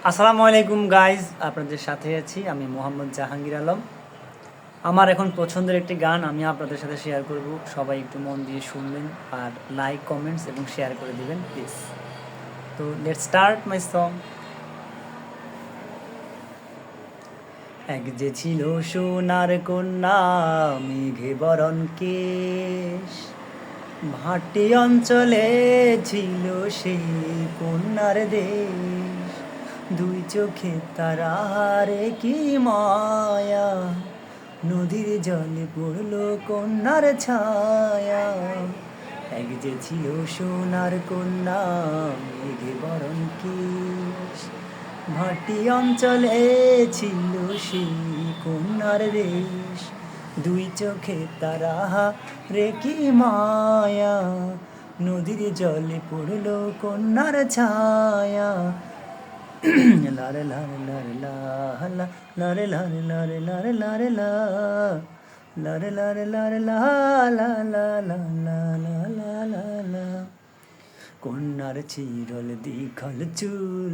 আসসালামু আলাইকুম গাইজ, আপনাদের সাথে আছি আমি মোহাম্মদ জাহাঙ্গীর আলম। আমার এখন পছন্দের একটি গান আমি আপনাদের সাথে শেয়ার করব। সবাই একটু মন দিয়ে শুনবেন আর লাইক, কমেন্টস এবং শেয়ার করে দিবেন প্লিজ। তো লেটস স্টার্ট মাই সং। এক যে ছিল সোনার কন্যা, মেঘে বরণ কেশ, ভাটি অঞ্চলে ছিল সেই কন্যার দেশ। দুই চোখে তারারে কি মায়া, নদীর জলে পড়ল কন্যার ছায়া। এক যে ছিল সোনার কন্যা, মেঘে বরণ কেশ, ভাটি অঞ্চলে ছিল সেই কন্যার দেশ। দুই চোখে তারা রে কি মায়া, নদীর জলে পড়ল কন্যার ছায়া। লারে লারে লারে লা লারে লারে লারে লারে লারে লা লারে লারে লারে লা লা লা লা লা লা লা লা লা। কন্যার চিরল দ্বিখল চুল,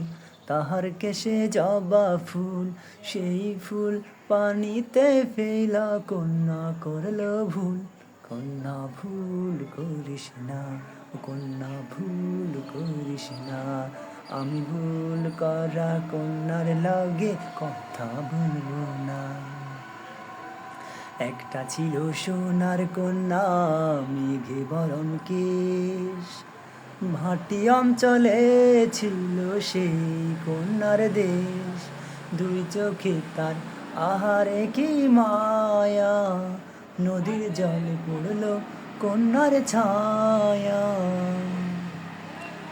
তাহার কেশে জবা ফুল, সেই ফুল পানিতে ফেলা কন্যা করল ভুল। কন্যা ভুল করিস না, কন্যা ভুল করিস না, আমি ভুল করা কন্যার লাগে কথা বলবো না। একটা ছিল সোনার কন্যা, মেঘে বরণ কেশ, ভাটি অঞ্চলে ছিল সেই কন্যার দেশ। দুই চোখে তার আহারে কি মায়া, নদীর জলে পড়ল কন্যার ছায়া।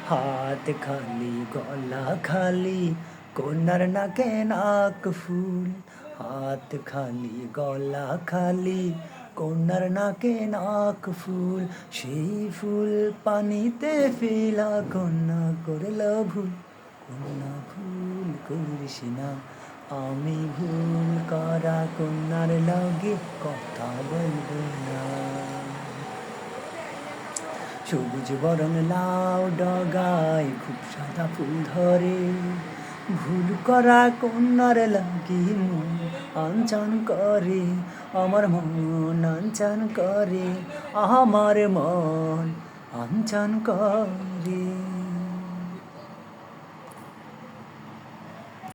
হাত খালি গলা খালি, কন্যার নাকে নাক ফুল। হাত খালি গলা খালি, কন্যার নাকে নাক ফুল, সেই ফুল পানিতে ফেলা কন্যা করল ভুল। কন্যা ভুল করিস না, আমি ভুল করা কন্যার লাগে কথা বলবো না। সবুজ বরং লাউ ডগায় খুব সাদা ফুল ধরে, ভুল করা কন্যার লাগি মন আনচান করে। আমার মন আনচান করে, আমার মন আনচান করে।